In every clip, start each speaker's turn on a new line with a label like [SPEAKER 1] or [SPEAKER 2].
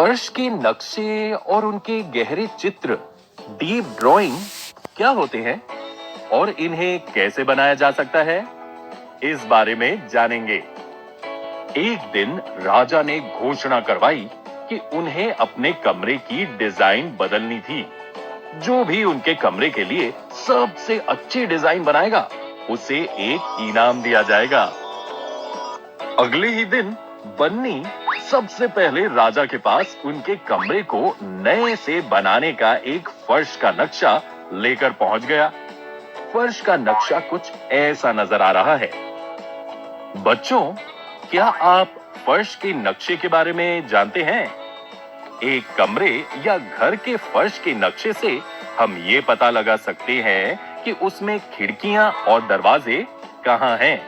[SPEAKER 1] फर्श के नक्शे और उनके गहरे चित्र डीप ड्राइंग क्या होते हैं और इन्हें कैसे बनाया जा सकता है, इस बारे में जानेंगे। एक दिन राजा ने घोषणा करवाई कि उन्हें अपने कमरे की डिजाइन बदलनी थी। जो भी उनके कमरे के लिए सबसे अच्छी डिजाइन बनाएगा उसे एक इनाम दिया जाएगा। अगले ही दिन बन्नी सबसे पहले राजा के पास उनके कमरे को नए से बनाने का एक फर्श का नक्शा लेकर पहुंच गया। फर्श का नक्शा कुछ ऐसा नजर आ रहा है। बच्चों, क्या आप फर्श के नक्शे के बारे में जानते हैं? एक कमरे या घर के फर्श के नक्शे से हम ये पता लगा सकते हैं कि उसमें खिड़कियां और दरवाजे कहां हैं।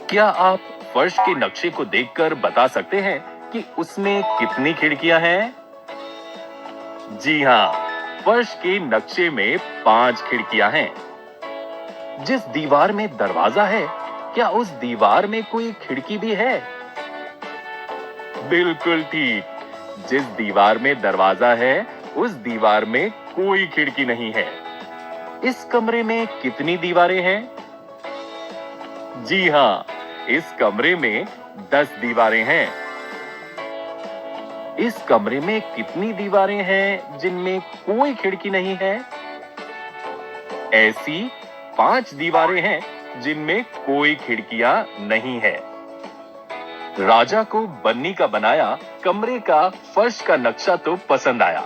[SPEAKER 1] क्या आप फर्श के नक्शे को देखकर बता सकते हैं कि उसमें कितनी खिड़कियां हैं? जी हां, फर्श के नक्शे में 5 खिड़कियां हैं। जिस दीवार में दरवाजा है, क्या उस दीवार में कोई खिड़की भी है? बिल्कुल ठीक। जिस दीवार में दरवाजा है, उस दीवार में कोई खिड़की नहीं है। इस कमरे में कितनी दीवारें हैं? जी हां, इस कमरे में 10 दीवारें हैं। इस कमरे में कितनी दीवारें हैं जिनमें कोई खिड़की नहीं है? ऐसी 5 दीवारें हैं जिनमें कोई खिड़कियां नहीं है। राजा को बन्नी का बनाया कमरे का फर्श का नक्शा तो पसंद आया,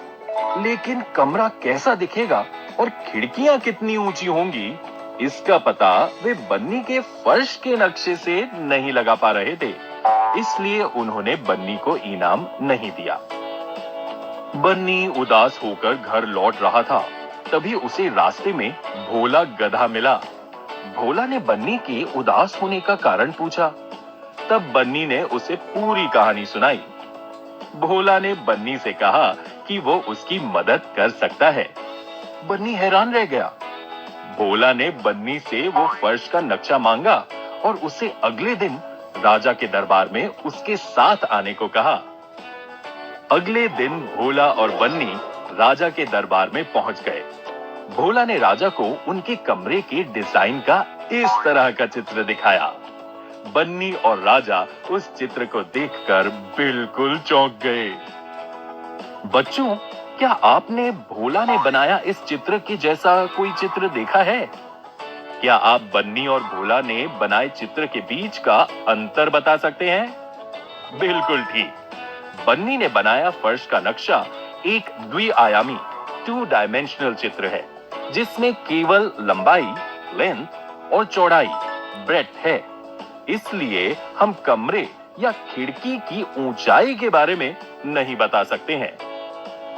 [SPEAKER 1] लेकिन कमरा कैसा दिखेगा और खिड़कियां कितनी ऊंची होंगी, इसका पता वे बन्नी के फर्श के नक्शे से नहीं लगा पा रहे थे। इसलिए उन्होंने बन्नी को इनाम नहीं दिया। बन्नी उदास होकर घर लौट रहा था। तभी उसे रास्ते में भोला गधा मिला। भोला ने बन्नी के उदास होने का कारण पूछा। तब बन्नी ने उसे पूरी कहानी सुनाई। भोला ने बन्नी से कहा कि वो उसकी मदद कर सकता है। बन्नी हैरान रह गया। भोला ने बन्नी से वो फर्श का नक्शा मांगा और उसे अगले दिन राजा के दरबार में उसके साथ आने को कहा। अगले दिन भोला और बन्नी राजा के दरबार में पहुंच गए। भोला ने राजा को उनके कमरे के डिजाइन का इस तरह का चित्र दिखाया। बन्नी और राजा उस चित्र को देखकर बिल्कुल चौंक गए। बच्चों, क्या आपने भोला ने बनाया इस चित्र के जैसा कोई चित्र देखा है? क्या आप बन्नी और भोला ने बनाए चित्र के बीच का अंतर बता सकते हैं? बिल्कुल ठीक। बन्नी ने बनाया फर्श का नक्शा एक द्विआयामी 2 डायमेंशनल चित्र है, जिसमें केवल लंबाई लेंथ और चौड़ाई ब्रेड्थ है। इसलिए हम कमरे या खिड़की की ऊंचाई के बारे में नहीं बता सकते हैं।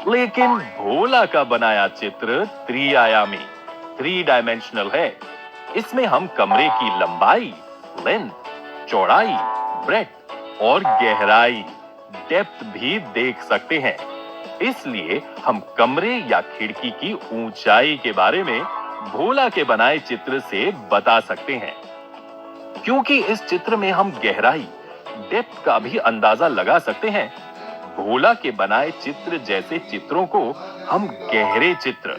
[SPEAKER 1] लेकिन भोला का बनाया चित्र त्रिआयामी 3 डायमेंशनल है। इसमें हम कमरे की लंबाई, लेंथ, चौड़ाई, ब्रेड्थ और गहराई डेप्थ भी देख सकते हैं। इसलिए हम कमरे या खिड़की की ऊंचाई के बारे में भोला के बनाए चित्र से बता सकते हैं। क्योंकि इस चित्र में हम गहराई, डेप्थ का भी अंदाजा लगा सकते हैं, भोला के बनाए चित्र जैसे चित्रों को हम गहरे चित्र,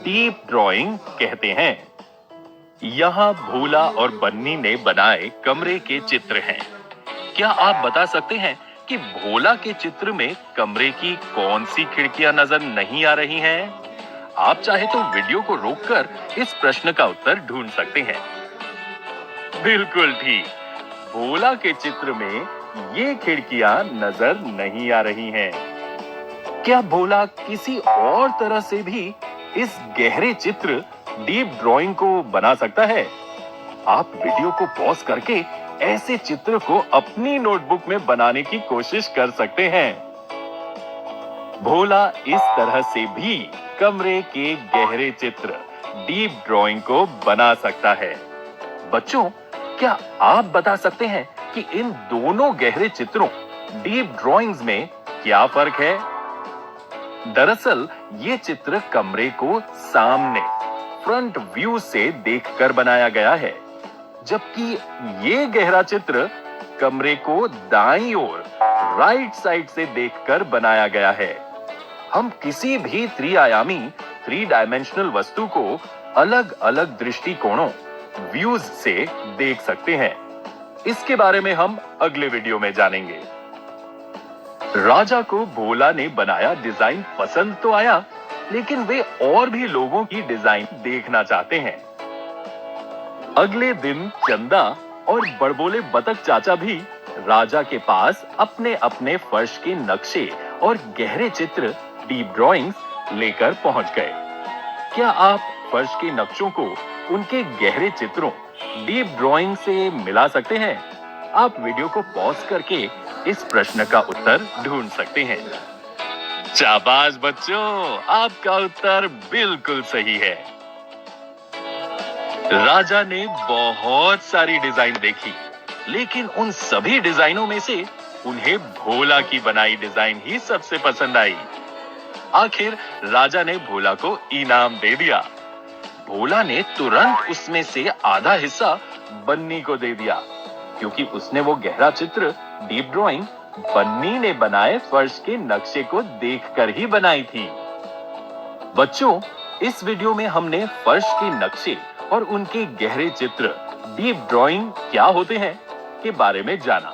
[SPEAKER 1] डीप ड्राइंग कहते हैं। यहाँ भोला और बन्नी ने बनाए कमरे के चित्र हैं। क्या आप बता सकते हैं कि भोला के चित्र में कमरे की कौन सी खिड़कियां नजर नहीं आ रही हैं? आप चाहे तो वीडियो को रोककर इस प्रश्न का उत्तर ढूंढ सकते हैं। बिल्कुल ठीक। भोला के चित्र में ये खिड़कियां नजर नहीं आ रही हैं। क्या भोला किसी और तरह से भी इस गहरे चित्र, डीप ड्राइंग को बना सकता है? आप वीडियो को पॉज करके ऐसे चित्र को अपनी नोटबुक में बनाने की कोशिश कर सकते हैं। भोला इस तरह से भी कमरे के गहरे चित्र, डीप ड्राइंग को बना सकता है। बच्चों, क्या आप बता सकते हैं कि इन दोनों गहरे चित्रों, डीप ड्राइंग्स में क्या फर्क है? दरअसल ये चित्र कमरे को सामने, फ्रंट व्यू से देखकर बनाया गया है, जबकि ये गहरा चित्र कमरे को दाईं ओर राइट साइड से देखकर बनाया गया है। हम किसी भी त्रिआयामी 3 डायमेंशनल वस्तु को अलग अलग दृष्टिकोणों व्यूज से देख सकते हैं। इसके बारे में हम अगले वीडियो में जानेंगे। राजा को भोला ने बनाया डिजाइन पसंद तो आया, लेकिन वे और भी लोगों की डिजाइन देखना चाहते हैं। अगले दिन चंदा और बड़बोले बतख चाचा भी राजा के पास अपने अपने फर्श के नक्शे और गहरे चित्र डीप ड्राइंग्स लेकर पहुंच गए। क्या आप फर्श के नक्शों को उनके गहरे चित्रों डीप ड्राइंग से मिला सकते हैं? आप वीडियो को पॉज करके इस प्रश्न का उत्तर ढूंढ सकते हैं। शाबाश बच्चों, आपका उत्तर बिल्कुल सही है। राजा ने बहुत सारी डिजाइन देखी, लेकिन उन सभी डिजाइनों में से उन्हें भोला की बनाई डिजाइन ही सबसे पसंद आई। आखिर राजा ने भोला को इनाम दे दिया। भोला ने तुरंत उसमें से आधा हिस्सा बन्नी को दे दिया, क्योंकि उसने वो गहरा चित्र डीप ड्राइंग बन्नी ने बनाए फर्श के नक्शे को देखकर ही बनाई थी। बच्चों, इस वीडियो में हमने फर्श के नक्शे और उनके गहरे चित्र डीप ड्राइंग क्या होते हैं के बारे में जाना।